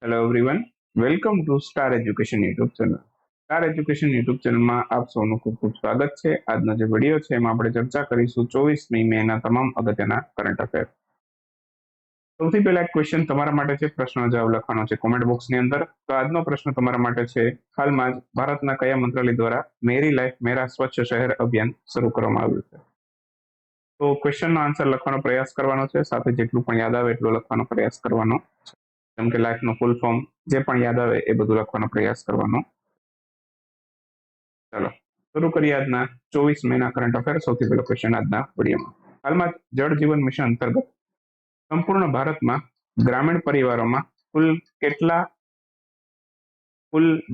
Hello everyone, welcome to star education YouTube channel. Star education YouTube ચેનલમાં આપ સૌનું ખૂબ ખૂબ સ્વાગત છે. આજનો જે વિડીયો છે એમાં આપણે ચર્ચા કરીશું 24મી મેના તમામ અગત્યના કરંટ અફેર. સૌથી પહેલા એક ક્વેશ્ચન તમારા માટે છે, પ્રશ્નનો જવાબ લખવાનો છે કોમેન્ટ બોક્સની અંદર. તો આજનો પ્રશ્ન તમારા માટે છે, હાલમાં જ ભારતના કયા મંત્રાલય દ્વારા મેરી લાઈફ મેરા સ્વચ્છ શહેર અભિયાન શરૂ કરવામાં આવ્યું છે? તો ક્વેશ્ચનનો આન્સર લખવાનો પ્રયાસ કરવાનો છે, સાથે જેટલું પણ યાદ આવે એટલું લખવાનો પ્રયાસ કરવાનો છે. જેમ કે લાઈફનું ફૂલ ફોર્મ જે પણ યાદ આવે એ બધું લખવાનો પ્રયાસ કરવાનો. ચાલો શરૂ કરીએ આજના 24 મેના કરંટ અફેર. સૌથી પહેલો ક્વેશ્ચન આજના વિડીયોમાં, હાલમાં જળ જીવન મિશન અંતર્ગત સંપૂર્ણ ભારતમાં ગ્રામીણ પરિવારોમાં કુલ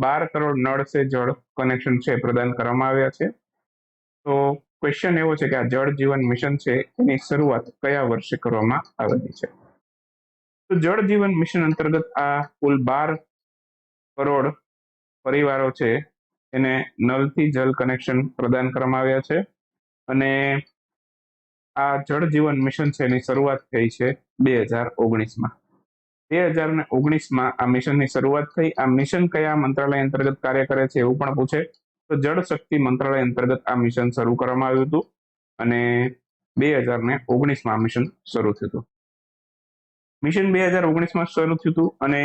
12 કરોડ નળ સે જળ કનેક્શન છે પ્રદાન કરવામાં આવ્યા છે? તો ક્વેશ્ચન એવો છે કે આ જળ જીવન મિશન છે એની શરૂઆત કયા વર્ષે કરવામાં આવેલી છે? તો જળ જીવન મિશન અંતર્ગત આ કુલ 12 કરોડ પરિવારો છે એને નળથી જલ કનેક્શન પ્રદાન કરવામાં આવ્યા છે. અને આ જળ જીવન મિશન છે એની શરૂઆત થઈ છે 2019માં. 2019માં આ મિશનની શરૂઆત થઈ. આ મિશન કયા મંત્રાલય અંતર્ગત કાર્ય કરે છે એવું પણ પૂછે, તો જળ શક્તિ મંત્રાલય અંતર્ગત આ મિશન શરૂ કરવામાં આવ્યું હતું અને 2019માં આ મિશન શરૂ થયું હતું. મિશન 2019માં શરૂ થયું હતું અને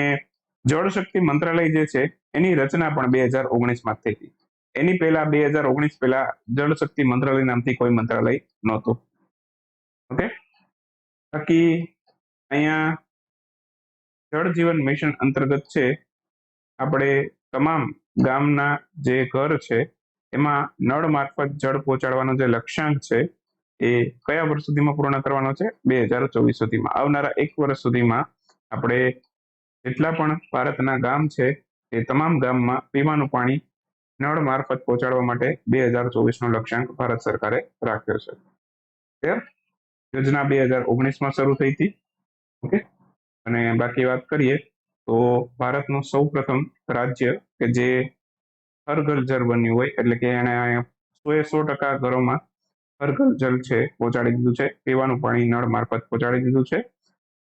જળ શક્તિ મંત્રાલય જે છે એની રચના પણ 2019માં થઈ હતી. એની પહેલા 2019 પહેલા જળ શક્તિ મંત્રાલય નામથી કોઈ મંત્રાલય નહોતું. ઓકે, બાકી અહીંયા જળ જીવન મિશન અંતર્ગત છે આપણે તમામ ગામના જે ઘર છે એમાં નળ મારફત જળ પહોંચાડવાનો જે લક્ષ્યાંક છે એ કયા વર્ષ સુધીમાં પૂર્ણ કરવાનો છે? 2024 સુધીમાં. આવનારા 1 વર્ષ સુધીમાં આપણે જેટલા પણ ભારતના ગામ છે એ તમામ ગામમાં પીવાનું પાણી નળ મારફત પહોંચાડવા માટે 2024નો લક્ષ્યાંક ભારત સરકારે રાખ્યો છે. યોજના 2019માં શરૂ થઈ હતી. ઓકે, અને બાકી વાત કરીએ તો ભારતનું સૌ પ્રથમ રાજ્ય કે જે હર ઘર જળ બન્યું હોય, એટલે કે એને 100% ઘરોમાં હર ઘર જલ છે પહોંચાડી દીધું છે, પીવાનું પાણી નળ મારફત પહોંચાડી દીધું છે.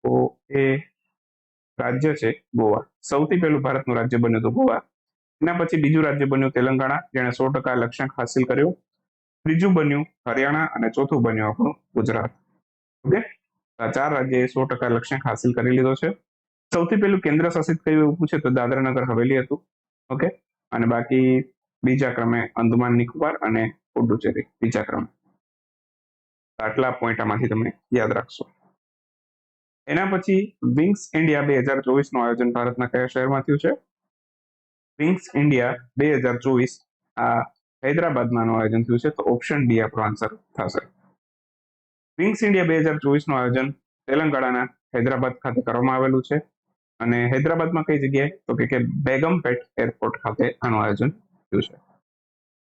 તો એ રાજ્ય છે ગોવા. સૌથી પહેલું ભારતનું રાજ્ય બન્યું હતું ગોવા. એના પછી બીજું રાજ્ય બન્યું તેલંગાણા, જેણે 100% લક્ષ્યાંક હાસિલ કર્યો. ત્રીજું બન્યું હરિયાણા અને ચોથું બન્યું આપણું ગુજરાત. ઓકે, આ 4 રાજ્યએ 100% લક્ષ્યાંક હાસિલ કરી લીધો છે. સૌથી પહેલું કેન્દ્ર શાસિત કયું એવું પૂછે તો દાદરા નગર હવેલી હતું. ઓકે, અને બાકી બીજા ક્રમે અંદમાન નિકોબાર અને પુડુચેરી બીજા ક્રમે. આટલા પોઈન્ટ આમાંથી તમે યાદ રાખશો. એના પછી વિંગ્સ ઇન્ડિયા 2024નું આયોજન ભારતના કયા શહેરમાં થયું છે? વિંગ્સ ઇન્ડિયા 2024 આ હૈદરાબાદમાં આયોજન થયું છે, તો ઓપ્શન ડી આપણો આન્સર થશે. વિંગ્સ ઇન્ડિયા 2024નું આયોજન તેલંગાણાના હૈદરાબાદ ખાતે કરવામાં આવેલું છે. અને હૈદરાબાદમાં કઈ જગ્યાએ? તો કે બેગમપેટ એરપોર્ટ ખાતે આનું આયોજન થયું છે.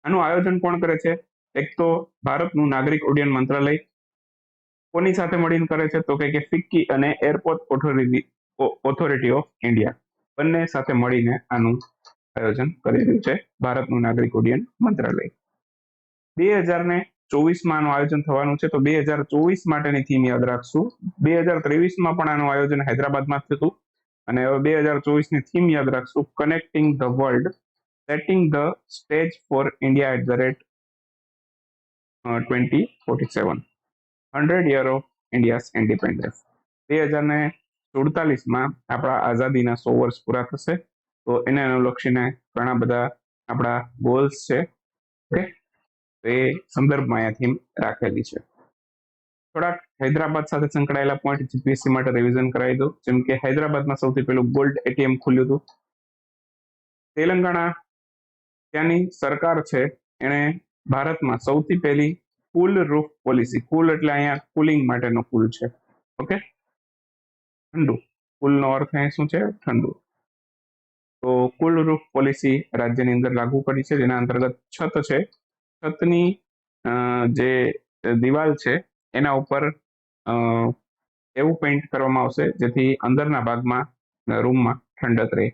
આનું આયોજન કોણ કરે છે? એક તો ભારતનું નાગરિક ઉડ્ડયન મંત્રાલય. કોની સાથે મળીને કરે છે? તો કે ફિક્કી અને એરપોર્ટ ઓથોરિટી ઓફ ઇન્ડિયા બંને સાથે મળીને આનું આયોજન કરી રહ્યું છે ભારતનું નાગરિક ઉડ્ડયન મંત્રાલય. 2024માં આનું આયોજન થવાનું છે, તો 2024 માટેની થીમ યાદ રાખશું. 2023માં પણ આનું આયોજન હૈદરાબાદમાં થયું હતું અને હવે 2024ની થીમ યાદ રાખશું, connecting the world, setting the stage for India at the rate 2047, 100 year of India's independence. 2047માં આપણા આઝાદીના 100 વર્ષ પૂરા થશે, તો એને અનુલક્ષીને ઘણા બધા આપણા ગોલ્સ છે. ઓકે, એ સંદર્ભમાં અહીંયા થીમ રાખેલી છે. થોડાક હૈદરાબાદ સાથે સંકળાયેલા પોઈન્ટ જીપીએસસી માટે રિવિઝન કરાવી દો. જેમ કે હૈદરાબાદમાં સૌથી પહેલું ગોલ્ડ એટીએમ ખુલ્યું હતું. તેલંગાણા ત્યાંની સરકાર છે એણે ભારતમાં સૌથી પહેલી કુલ રૂફ પોલિસી, કુલ એટલે અહીંયા કુલિંગ માટેનો કુલ છે. ઓકે, ઠંડુ, કુલનો અર્થ અહીં શું છે? ઠંડુ. તો કુલ રૂફ પોલિસી રાજ્યની અંદર લાગુ કરી છે, જેના અંતર્ગત છત છે, છતની જે દિવાલ છે એના ઉપર એવું પેઇન્ટ કરવામાં આવશે જેથી અંદરના ભાગમાં રૂમમાં ઠંડક રહે,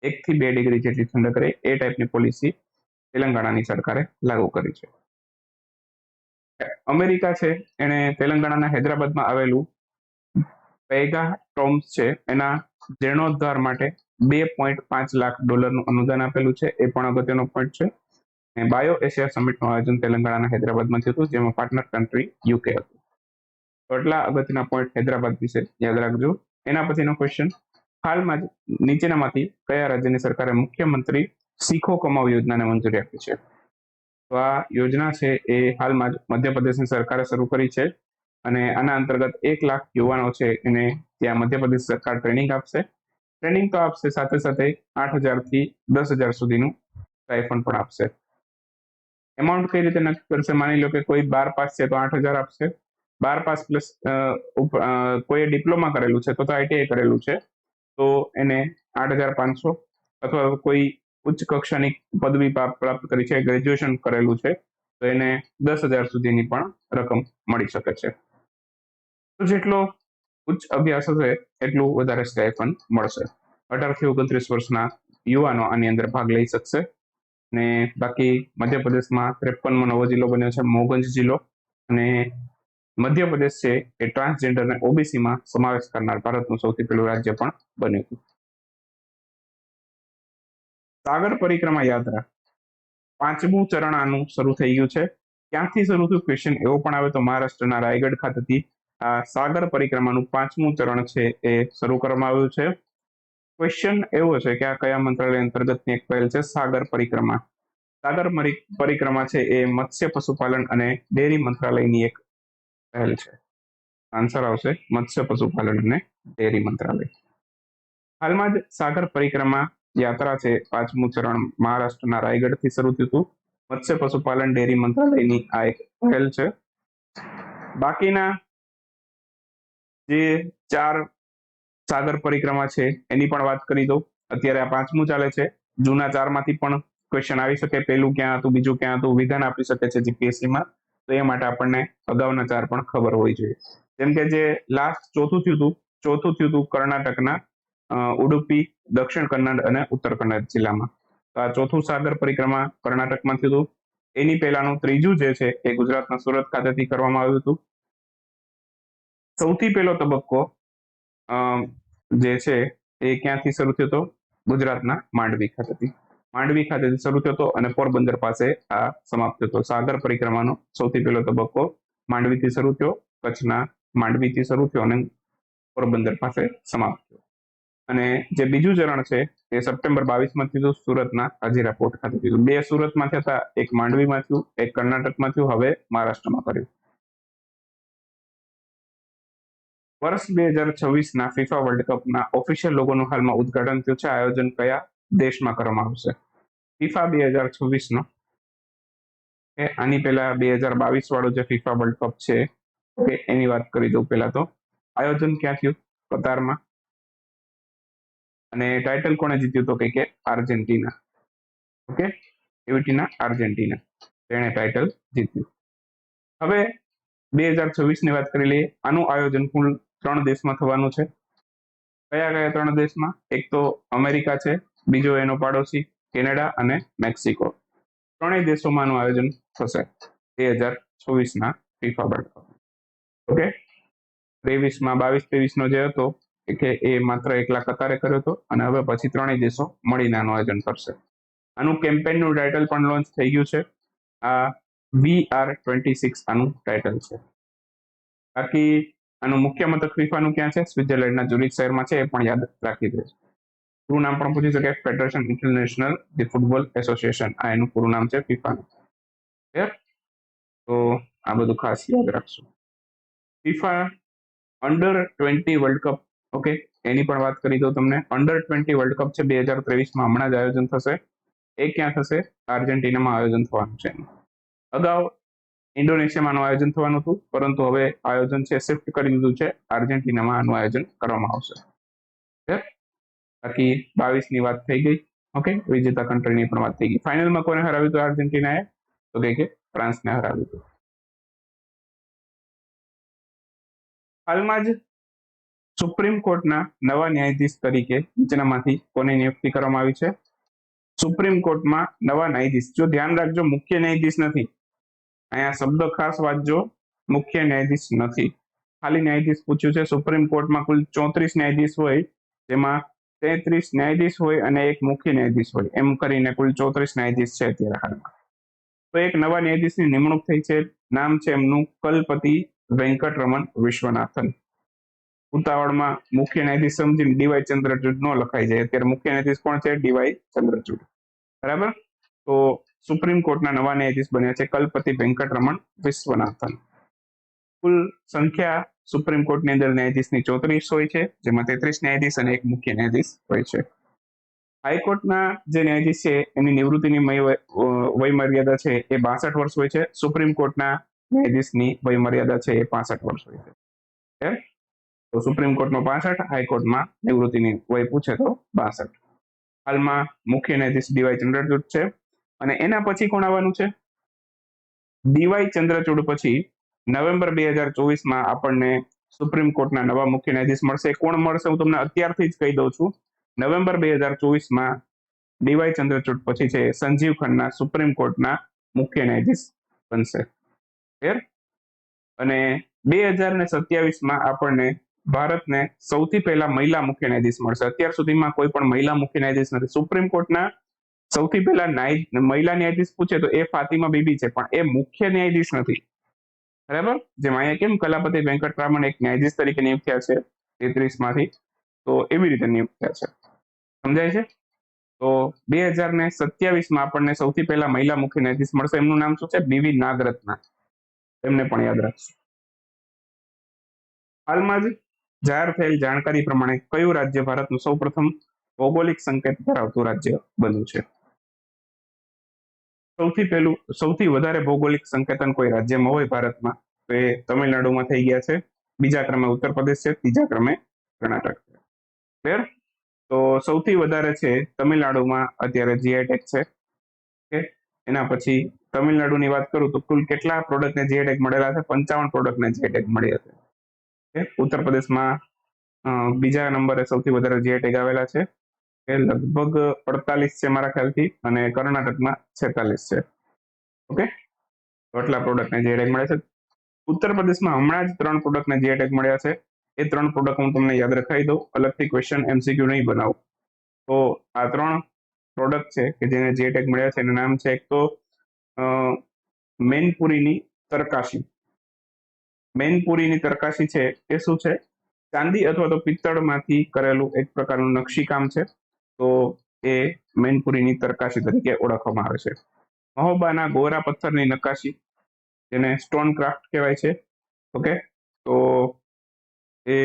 1 થી 2 ડિગ્રી જેટલી ઠંડક રહે. એ ટાઈપની પોલિસી તેલંગાણાની સરકારે લાગુ કરી છે. અમેરિકા છે એને તેલંગાણાના હૈદરાબાદમાં આવેલું પેગા ટોમ્સ છે એના જીર્ણોદ્ધાર માટે $2.5 લાખ અનુદાન આપેલું છે, એ પણ અગત્યનો પોઈન્ટ છે. અને બાયો એશિયા સમિટનું આયોજન તેલંગાણાના હૈદરાબાદમાં થયું હતું, જેમાં પાર્ટનર કન્ટ્રી UK હતું. તો એટલા અગત્યના પોઈન્ટ હૈદરાબાદ વિશે યાદ રાખજો. એના પછીનો ક્વેશ્ચન, હાલમાં જ નીચેનામાંથી કયા રાજ્યની સરકારે મુખ્યમંત્રી શીખો કમાઓ યોજનાને મંજૂરી આપી છે? તો આ યોજના છે એ હાલમાં જ મધ્યપ્રદેશની સરકારે શરૂ કરી છે, અને આના અંતર્ગત 1 લાખ યુવાનો છે એને ત્યાં મધ્યપ્રદેશ સરકાર ટ્રેનિંગ આપશે. ટ્રેનિંગ તો આપશે, સાથે સાથે 8,000 થી 10,000 સુધીનું સ્ટાઇપન્ડ પણ આપશે. એમાઉન્ટ કઈ રીતે નક્કી કરશે? માની લો કે કોઈ 12 પાસ છે તો 8,000 આપશે. 12 પાસ પ્લસ કોઈ ડિપ્લોમા કરેલું છે તો ITI કરેલું છે તો એને 8,500, અથવા કોઈ ઉચ્ચ કક્ષાની પદવી પ્રાપ્ત કરી છે, ગ્રેજ્યુએશન કરેલું છે તો એને 10,000 સુધીની પણ રકમ મળી શકે છે. તો જેટલો ઉચ્ચ અભ્યાસ હશે એટલું વધારે સ્ટાઇપન્ડ મળશે. 18 થી 29 વર્ષના યુવાનો આની અંદર ભાગ લઈ શકશે. ને બાકી મધ્યપ્રદેશમાં 53મો નવો જિલ્લો બન્યો છે, મોગંજ જિલ્લો. અને મધ્યપ્રદેશ છે એ ટ્રાન્સજેન્ડર અને OBCમાં સમાવેશ કરનાર ભારતનું સૌથી પહેલું રાજ્ય પણ બન્યું હતું. સાગર પરિક્રમા યાત્રા 5મું ચરણ આનું શરૂ થઈ ગયું છે. ક્યાંથી શરૂ થયું? ક્વેશ્ચન એવો પણ આવે તો મહારાષ્ટ્રના રાયગઢ ખાતેથી આ સાગર પરિક્રમાનું 5મું ચરણ છે એ શરૂ કરવામાં આવ્યું છે. ક્વેશ્ચન એવો છે કે આ કયા મંત્રાલય અંતર્ગતની એક પહેલ છે? સાગર પરિક્રમા. સાગર પરિક્રમા છે એ મત્સ્ય પશુપાલન અને ડેરી મંત્રાલયની એક પહેલ છે. આન્સર આવશે મત્સ્ય પશુપાલન અને ડેરી મંત્રાલય. હાલમાં જ સાગર પરિક્રમા યાત્રા છે 5મું ચરણ મહારાષ્ટ્રના રાયગઢથી શરૂ થયું હતું. મત્સ્ય પશુપાલન ડેરી મંત્રાલયની આ એક પહેલ છે. બાકીના જે 4 સાગર પરિક્રમા છે એની પણ વાત કરી દઉં. અત્યારે આ 5મું ચાલે છે. જૂના 4માંથી પણ ક્વેશ્ચન આવી શકે. પહેલું ક્યાં હતું, બીજું ક્યાં હતું, વિધાન આપી શકે છે GPSCમાં. તો એ માટે આપણને અગાઉના 4 પણ ખબર હોવી જોઈએ. જેમ કે જે લાસ્ટ ચોથું થયું હતું કર્ણાટકના ઉડુપી, દક્ષિણ કન્નડ અને ઉત્તર કન્નડ જિલ્લામાં. તો આ ચોથું સાગર પરિક્રમા કર્ણાટકમાં થયું હતું. એની પહેલાનું ત્રીજું જે છે એ ગુજરાતના સુરત ખાતેથી કરવામાં આવ્યું હતું. સૌથી પહેલો તબક્કો જે છે એ ક્યાંથી શરૂ થયો હતો? ગુજરાતના માંડવી ખાતેથી શરૂ થયો હતો અને પોરબંદર પાસે આ સમાપ્ત થયો હતો. સાગર પરિક્રમાનો સૌથી પહેલો તબક્કો માંડવીથી શરૂ થયો, કચ્છના માંડવીથી શરૂ થયો અને પોરબંદર પાસે સમાપ્ત થયો. અને જે બીજું ચરણ છે એ સપ્ટેમ્બર 22માં થયું, સુરતના હજીરા પોર્ટ ખાતે થયું. 2 સુરતમાં થયા, એક માંડવીમાં થયું, એક કર્ણાટકમાં થયું, હવે મહારાષ્ટ્રમાં કર્યું. વર્ષ 2026ના FIFA વર્લ્ડ કપના ઓફિશિયલ લોગોનું હાલમાં ઉદ્ઘાટન થયું છે. આયોજન કયા દેશમાં કરવામાં આવશે? FIFA 2026નો આની પહેલા 2022 વાળો જે FIFA વર્લ્ડ કપ છે ઓકે એની વાત કરી દઉં. પહેલા તો આયોજન ક્યાં થયું? કતારમાં. અને ટાઇટલ કોણે જીત્યું? તો કે આર્જેન્ટિના. ઓકે, આર્જેન્ટિના તેણે ટાઇટલ જીત્યું. હવે 2026ની વાત કરી લઈએ. આનું આયોજન કુલ 3 દેશમાં થવાનું છે. કયા 3 દેશમાં? એક તો અમેરિકા છે, બીજો એનો પાડોશી કેનેડા અને મેક્સિકો. 3 દેશોમાં આનું આયોજન થશે 2026ના FIFA વર્લ્ડ કપ. ઓકે, 22-23નો જે હતો કે એ માત્ર એકલા કતારે કર્યો હતો અને હવે પછી 3 દેશો મળીને આનું આયોજન કરશે. આનું કેમ્પેનનું ટાઇટલ પણ લોન્ચ થઈ ગયું છે. આ VR26 આનું ટાઇટલ છે. બાકી આનું મુખ્ય મથક ફીફાનું ક્યાં છે? સ્વિટ્ઝરલેન્ડના ઝુરિચ શહેરમાં છે. એ પણ યાદ રાખી દેજો. પૂરું નામ પણ પૂછી શકાય, federation international the football association. આ એનું પૂરું નામ છે ફીફાનું. તો આ બધું ખાસ યાદ રાખશો. ફીફા અંડર-20 વર્લ્ડ કપ, ઓકે એની પણ વાત કરી દઉં તમને. અંડર-20 વર્લ્ડ કપ છે 2023માં હમણાં જ આયોજન થશે. એ ક્યાં થશે? આર્જેન્ટિનામાં આયોજન થવાનું છે. અગાઉ ઇન્ડોનેશિયામાં આનું આયોજન થવાનું હતું, પરંતુ હવે આયોજન છે શિફ્ટ કરી દીધું છે. આર્જેન્ટિનામાં આનું આયોજન કરવામાં આવશે. બાકી 22ની વાત થઈ ગઈ. ઓકે, વિજેતા કન્ટ્રીની પણ વાત થઈ ગઈ. ફાઇનલમાં કોને હરાવ્યું હતું આર્જેન્ટિનાએ? તો કે ફ્રાન્સને હરાવ્યું હતું. હાલમાં જ સુપ્રીમ કોર્ટના નવા ન્યાયાધીશ તરીકે નીચેનામાંથી કોની નિયુક્તિ કરવામાં આવી છે? સુપ્રીમ કોર્ટમાં નવા ન્યાયાધીશ. જો ધ્યાન રાખજો, મુખ્ય ન્યાયાધીશ નથી. અહીંયા શબ્દ ખાસ વાંચજો, મુખ્ય ન્યાયાધીશ નથી, ખાલી ન્યાયાધીશ પૂછ્યું છે. સુપ્રીમ કોર્ટમાં કુલ 34 ન્યાયાધીશ હોય, જેમાં 33 ન્યાયાધીશ હોય અને એક મુખ્ય ન્યાયાધીશ હોય, એમ કરીને કુલ 34 ન્યાયાધીશ છે અત્યારે હાલમાં. તો એક નવા ન્યાયાધીશની નિમણૂક થઈ છે. નામ છે એમનું કલપતિ વેંકટરમણ વિશ્વનાથન. ઉતાવળમાં મુખ્ય ન્યાયાધીશ સમજીને ડીવાય ચંદ્રચૂડ ન લખાઈ જાય. અત્યારે મુખ્ય ન્યાયાધીશ કોણ છે? ડીવાય ચંદ્રચૂડ. બરાબર. તો સુપ્રીમ કોર્ટના નવા ન્યાયાધીશ બન્યા છે કલપતિ વેંકટરમણ વિશ્વનાથન. કુલ સંખ્યા સુપ્રીમ કોર્ટની અંદર ન્યાયાધીશની 34 હોય છે, જેમાં 33 ન્યાયાધીશ અને એક મુખ્ય ન્યાયાધીશ હોય છે. હાઈકોર્ટના જે ન્યાયાધીશ છે એની નિવૃત્તિની વય મર્યાદા છે એ 62 વર્ષ હોય છે. સુપ્રીમ કોર્ટના ન્યાયાધીશની વય મર્યાદા છે એ 65 વર્ષ હોય છે. તો સુપ્રીમ કોર્ટમાં 65, હાઈકોર્ટમાં નિવૃત્તિની વય પૂછે તો 62. હાલમાં મુખ્ય ન્યાયાધીશ ડીવાય ચંદ્રચૂડ છે. અને એના પછી કોણ આવવાનું છે? ડીવાય ચંદ્રચૂડ પછી નવેમ્બર 2024માં આપણને સુપ્રીમ કોર્ટના નવા મુખ્ય ન્યાયાધીશ મળશે. કોણ મળશે હું તમને અત્યારથી જ કહી દઉં છું. નવેમ્બર 2024માં ડીવાય ચંદ્રચૂડ પછી છે સંજીવ ખન્ના સુપ્રીમ કોર્ટના મુખ્ય ન્યાયાધીશ બનશે. ક્લિયર? અને 2027માં આપણને ભારતને સૌથી પહેલા મહિલા મુખ્ય ન્યાયાધીશ મળશે. અત્યાર સુધીમાં કોઈ પણ મહિલા મુખ્ય ન્યાયાધીશ નથી. સુપ્રીમ કોર્ટના સૌથી પહેલા મહિલા ન્યાયાધીશ પૂછે તો એ ફાતિમા બીબી છે, પણ એ મુખ્ય ન્યાયાધીશ નથી. બરાબર. જેમ અહીંયા કેમ કલાપતિ વેંકટરામન એક ન્યાયાધીશ તરીકે નિયુક્ત થયા છે 33માંથી, તો એવી રીતે નિયુક્ત થયા છે. સમજાય છે? તો 2027માં આપણને સૌથી પહેલા મહિલા મુખ્ય ન્યાયાધીશ મળશે. એમનું નામ શું છે? બીવી નાગરત્ના. એમને પણ યાદ રાખજો. હાલમાં જ જાહેર થયેલ જાણકારી પ્રમાણે કયું રાજ્ય ભારતનું સૌપ્રથમ ભૌગોલિક સંકેત ધરાવતું રાજ્ય બન્યું છે? સૌથી વધારે ભૌગોલિક સંકેતન કોઈ રાજ્યમાં હોય ભારતમાં તો એ તમિલનાડુમાં થઈ ગયા છે. બીજા ક્રમે ઉત્તર પ્રદેશ છે, ત્રીજા ક્રમે કર્ણાટક છે. ક્લિયર? તો સૌથી વધારે છે તમિલનાડુમાં અત્યારે જીઆઈ ટેગ છે. ઓકે. એના પછી તમિલનાડુની વાત કરું તો કુલ કેટલા પ્રોડક્ટને જીઆઈ ટેગ મળેલા છે? 55 પ્રોડક્ટને જીઆઈ ટેગ મળ્યા છે. ઉત્તર પ્રદેશમાં બીજા નંબરે સૌથી વધારે જીઆઈ ટેગ આવેલા છે, એ લગભગ 48 છે મારા ખ્યાલથી, અને કર્ણાટકમાં 46 છે. ઓકે. તો આટલા પ્રોડક્ટને જીઆઈ ટેગ મળ્યા છે. ઉત્તર પ્રદેશમાં હમણાં જ 3 પ્રોડક્ટને જીઆઈ ટેગ મળ્યા છે. એ 3 પ્રોડક્ટ હું તમને યાદ રખાવી દઉં, અલગથી ક્વેશ્ચન એમસીક્યુ નહીં બનાવું. તો આ 3 પ્રોડક્ટ છે કે જેને જીઆઈ ટેગ મળ્યા છે એનું નામ છે એક તો મેનપુરીની તરકાશી. મેનપુરીની તરકાશી છે એ શું છે? ચાંદી અથવા તો પિત્તળમાંથી કરેલું એક પ્રકારનું નકશીકામ છે. તો એ મેનપુરીની તરકાશી તરીકે ઓળખવામાં આવે છે. મહોબાના ગોરા પથ્થરની નકાશી, જેને સ્ટોન ક્રાફ્ટ કહેવાય છે. ઓકે. તો એ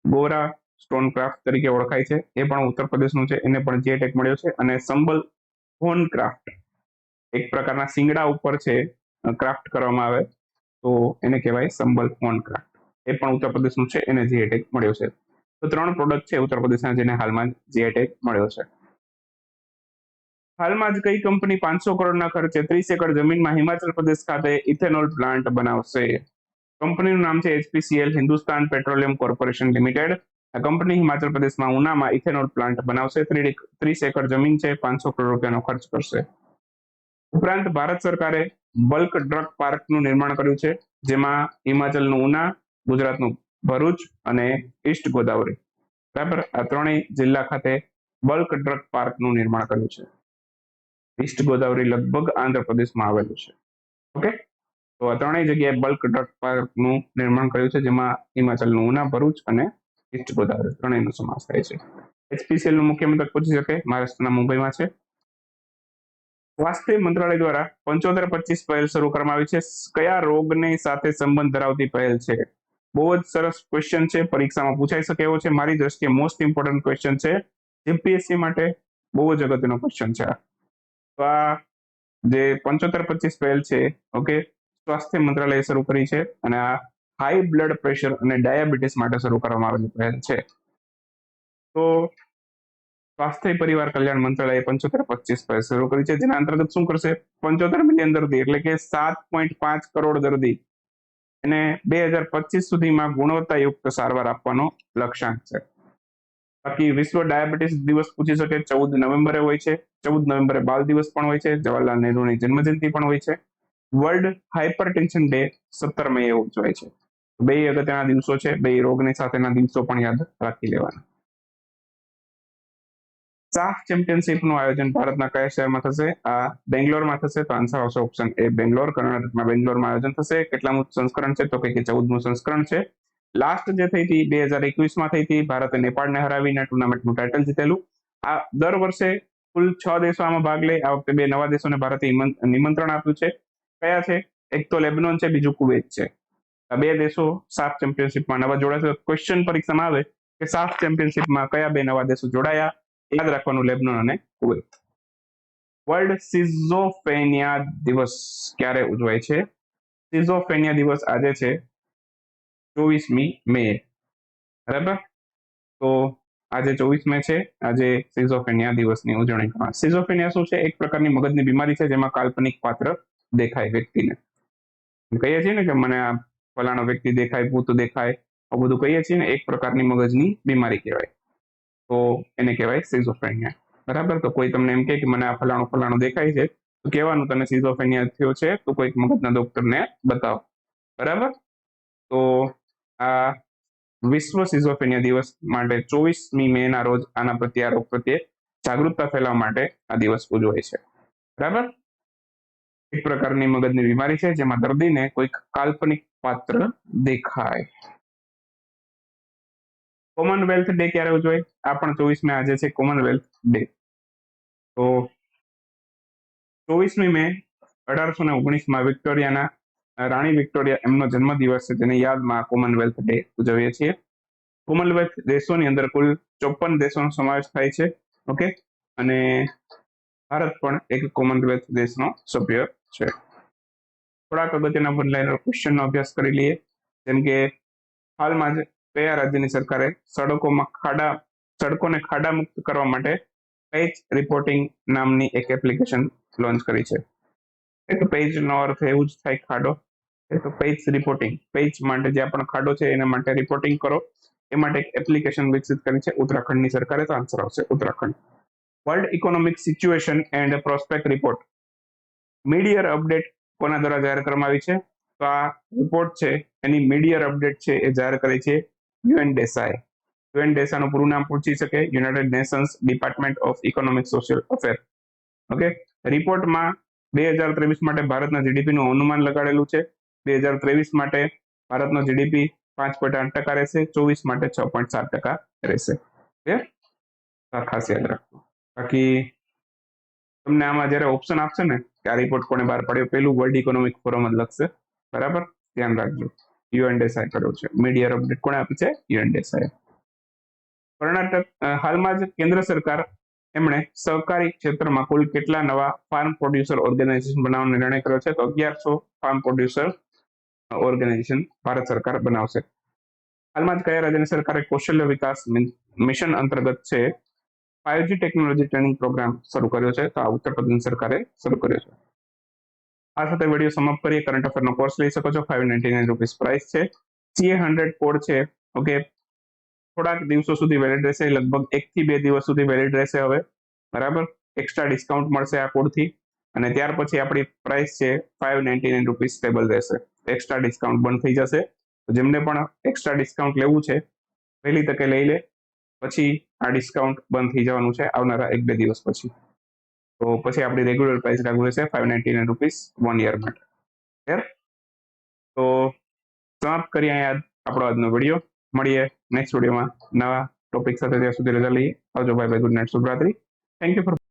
ગોરા સ્ટોન ક્રાફ્ટ તરીકે ઓળખાય છે. એ પણ ઉત્તર પ્રદેશનું છે, એને પણ જીઆઈ ટેગ મળ્યો છે. અને સંબલ હોન ક્રાફ્ટ, એક પ્રકારના શિંગડા ઉપર છે ક્રાફ્ટ કરવામાં આવે તો એને કહેવાય સંબલ હોન ક્રાફ્ટ. એ પણ ઉત્તર પ્રદેશનું છે, એને જીઆઈ ટેગ મળ્યો છે. તો 3 પ્રોડક્ટ છે ઉત્તર પ્રદેશના જેને હાલમાં જીઆઈ ટેગ મળ્યો છે. હાલમાં જ કઈ કંપની 500 કરોડના ખર્ચે 30 એકર જમીનમાં હિમાચલ પ્રદેશ ખાતે ઇથેનોલ પ્લાન્ટ બનાવશે? કંપનીનું નામ છે HPCL, Hindustan petroleum corporation limited. આ કંપની હિમાચલ પ્રદેશમાં ઉનામાં ઇથેનોલ પ્લાન્ટ બનાવશે. 30 એકર જમીન છે, 500 કરોડ રૂપિયાનો ખર્ચ કરશે. ઉપરાંત ભારત સરકારે બલ્ક ડ્રગ પાર્કનું નિર્માણ કર્યું છે, જેમાં હિમાચલનું ઉના, ગુજરાતનું ભરૂચ અને ઈસ્ટ ગોદાવરી, બરાબર, આ ત્રણેય જિલ્લા ખાતે બલ્ક ડ્રગ પાર્કનું નિર્માણ કર્યું છે. ઈસ્ટ ગોદાવરી લગભગ આંધ્રપ્રદેશમાં આવેલું છે. ઓકે. તો આ ત્રણેય જગ્યાએ બલ્ક ડ્રગ પાર્કનું નિર્માણ કર્યું છે, જેમાં હિમાચલનું ઉના, ભરૂચ અને ઈસ્ટ ગોદાવરી ત્રણેયનો સમાવેશ થાય છે. HPCL નું મુખ્ય મથક પૂછી શકે, મહારાષ્ટ્રના મુંબઈમાં છે. સ્વાસ્થ્ય મંત્રાલય દ્વારા 75-25 પહેલ શરૂ કરવામાં આવી છે. કયા રોગની સાથે સંબંધ ધરાવતી પહેલ છે? બહુ જ સરસ ક્વેશ્ચન છે, પરીક્ષામાં પૂછાઈ શકે એવો છે. મારી દ્રષ્ટિએ મોસ્ટ ઇમ્પોર્ટન્ટ ક્વેશ્ચન છે, જીપીએસસી માટે બહુ જ અગત્યનો ક્વેશ્ચન છે. તો આ જે 75-25 પહેલ છે, ઓકે, સ્વાસ્થ્ય મંત્રાલયે શરૂ કરી છે, અને આ હાઈ બ્લડ પ્રેશર અને ડાયાબિટીસ માટે શરૂ કરવામાં આવેલી પહેલ છે. તો સ્વાસ્થ્ય પરિવાર કલ્યાણ મંત્રાલયે 75-25 પહેલ શરૂ કરી છે, જેના અંતર્ગત શું કરશે? 75 મિલિયન દર્દી એટલે કે 7.5 કરોડ દર્દી એને 2025 સુધીમાં ગુણવત્તાયુક્ત સારવાર આપવાનો લક્ષ્યાંક છે. બાકી વિશ્વ ડાયાબિટીસ દિવસ પૂછી શકે, 14 નવેમ્બરે હોય છે. 14 નવેમ્બરે બાલ દિવસ પણ હોય છે, જવાહરલાલ નહેરુની જન્મજયંતિ પણ હોય છે. વર્લ્ડ હાઇપરટેન્શન ડે 17 મે ઉજવાય છે. બે અગત્યના દિવસો છે, બે રોગની સાથેના દિવસો પણ યાદ રાખી લેવાના. સાફ ચેમ્પિયનશિપનું આયોજન ભારતના કયા શહેરમાં થશે? આ બેંગ્લોરમાં થશે. તો આન્સર આવશે ઓપ્શન એ બેંગ્લોર. કર્ણાટકમાં બેંગ્લોરમાં આયોજન થશે. કેટલામું સંસ્કરણ છે? તો કે 14મું સંસ્કરણ છે. લાસ્ટ જે થઈ હતી 2021માં થઈ હતી. ભારતે નેપાળને હરાવીને ટુર્નામેન્ટનું ટાઇટલ જીતેલું. આ દર વર્ષે કુલ 6 દેશો આમાં ભાગ લે. આ વખતે 2 નવા દેશોને ભારતે નિમંત્રણ આપ્યું છે. કયા છે? એક તો લેબનોન છે, બીજું કુવૈત છે. આ 2 દેશો સાફ ચેમ્પિયનશિપમાં નવા જોડાશે. ક્વેશ્ચન પરીક્ષામાં આવે કે સાફ ચેમ્પિયનશિપમાં કયા 2 નવા દેશો જોડાયા? યાદ રાખવાનું લેબનોન અને કુવૈત. વર્લ્ડ સિઝોફ્રેનિયા દિવસ ક્યારે ઉજવાય છે? સિઝોફ્રેનિયા દિવસ આજે છે 24મી મે. બરાબર. તો આજે 24 મે છે. આજે સિઝોફ્રેનિયા દિવસની ઉજવણી કરવામાં. સિઝોફ્રેનિયા શું છે? એક પ્રકારની મગજની બીમારી છે જેમાં કાલ્પનિક પાત્ર દેખાય વ્યક્તિને. કહીએ છીએ ને કે મને આ ફલાણો વ્યક્તિ દેખાય, ભૂત દેખાય, આ બધું કહીએ છીએ ને, એક પ્રકારની મગજની બીમારી કહેવાય. તો એને કહેવાય સિઝોફ્રેનિયા. બરાબર. તો કોઈ તમને એમ કહે કે મને આ ફલાણો ફલાણો દેખાય છે, તો કહેવાનું તને સિઝોફ્રેનિયા થયો છે, તો કોઈક મગજના ડોક્ટરને બતાવો. બરાબર. તો આ વિશ્વ સિઝોફ્રેનિયા દિવસ માટે 24મી મે ના રોજ આના પ્રત્યે, આ રોગ પ્રત્યે જાગૃતતા ફેલાવવા માટે આ દિવસ ઉજવાય છે. બરાબર. એક પ્રકારની મગજની બીમારી છે જેમાં દર્દીને કોઈક કાલ્પનિક પાત્ર દેખાય. કોમનવેલ્થ ડે ક્યારે ઉજવાય? આ પણ 24 મે આજે છે કોમનવેલ્થ ડે. તો 24મી મે 1819માં વિક્ટોરિયાના રાણી વિક્ટોરિયા એમનો જન્મદિવસ છે, તેની યાદમાં કોમનવેલ્થ ડે ઉજવીએ છીએ. કોમનવેલ્થ દેશોની અંદર કુલ 54 દેશોનો સમાવેશ થાય છે. ઓકે. અને ભારત પણ એક કોમનવેલ્થ દેશનો સભ્ય છે. થોડાક અગત્યના વનલાઇનર ક્વેશ્ચનનો અભ્યાસ કરી લઈએ. જેમ કે હાલમાં જ કયા રાજ્યની સરકારે સડકોને ખાડા મુક્ત કરવા માટે પેજ રિપોર્ટિંગ નામની એક એપ્લિકેશન લોન્ચ કરી છે? એક પેજનો અર્થ એવું જ થાય ખાડો. તો પેજ રિપોર્ટિંગ, પેજ માટે જે આપણો ખાડો છે એના માટે રિપોર્ટિંગ કરો, એ માટે એક એપ્લિકેશન વિકસિત કરી છે ઉત્તરાખંડની સરકારે. તો આન્સર આવશે Uttarakhand. World economic situation and prospect report midyear update કોના દ્વારા જાહેર કરવામાં આવી છે? તો આ રિપોર્ટ છે એની મીડિયર અપડેટ છે એ જાહેર કરી છે યુએન ડેસાએ. યુએન ડેસાનું પૂરું નામ પૂછી શકે, United Nations department of economic social affair. Okay. રિપોર્ટમાં 2023 માટે ભારતના જીડીપીનું અનુમાન લગાડેલું છે. 2023 માટે ભારતનો જીડીપી 5.8% રહેશે, 24 માટે 6.7% રહેશે. ખાસ યાદ રાખજો. બાકી તમને આમાં જ્યારે ઓપ્શન આપશે ને કે આ રિપોર્ટ કોને બહાર પાડ્યો, પેલું વર્લ્ડ ઇકોનોમિક ફોરમ જ લખશે. બરાબર. ધ્યાન રાખજો. યુએન ડેસાએ કર્યો છે. મીડિયર અપડેટ કોણે આપી છે? યુએન ડેસાએ. કર્ણાટક હાલમાં જ કેન્દ્ર સરકાર એમણે સહકારી ક્ષેત્રમાં કુલ કેટલા નવા ફાર્મ પ્રોડ્યુસર ઓર્ગેનાઇઝેશન બનાવવાનો નિર્ણય કર્યો છે? તો 1100 ફાર્મ પ્રોડ્યુસર ઓર્ગેનાઇઝેશન ભારત સરકાર બનાવશે. હાલમાં જ કયા રાજ્યની સરકારે કૌશલ્ય વિકાસ મિશન અંતર્ગત છે 5G ટેકનોલોજી ટ્રેનિંગ પ્રોગ્રામ શરૂ કર્યો છે? તો આ ઉત્તર પ્રદેશ સરકારે શરૂ કર્યો છે. આ સાથે વિડીયો સમાપ્ત કરીએ. કરંટ અફેરનો કોર્સ લઈ શકો છો. 599 રૂપીસ પ્રાઇસ છે. CA100 કોડ છે. ઓકે. થોડાક દિવસો સુધી વેલિડ રહેશે, લગભગ 1 થી 2 દિવસ સુધી વેલિડ રહેશે હવે. બરાબર. એક્સ્ટ્રા ડિસ્કાઉન્ટ મળશે આ કોડથી, અને ત્યાર પછી આપણી પ્રાઇસ છે 599 રૂપીસ સ્ટેબલ રહેશે. એક્સ્ટ્રા ડિસ્કાઉન્ટ બંધ થઈ જશે. તો જેમને પણ એક્સ્ટ્રા ડિસ્કાઉન્ટ લેવું છે વહેલી તકે લઈ લે, પછી આ ડિસ્કાઉન્ટ બંધ થઈ જવાનું છે આવનારા 1-2 દિવસ પછી. તો પછી આપણી રેગ્યુલર પ્રાઇસ લાગુ રહેશે 599 રૂપીસ 1 યર માટે. તો સમાપ્ત કરીએ અહીંયા આપણો આજનો વિડીયો. મળીએ નેક્સ્ટ વિડીયોમાં નવા ટોપિક સાથે. ત્યાં સુધી રજા લઈએ. આવજો. Bye bye. Good night. શુભરાત્રી. Thank you four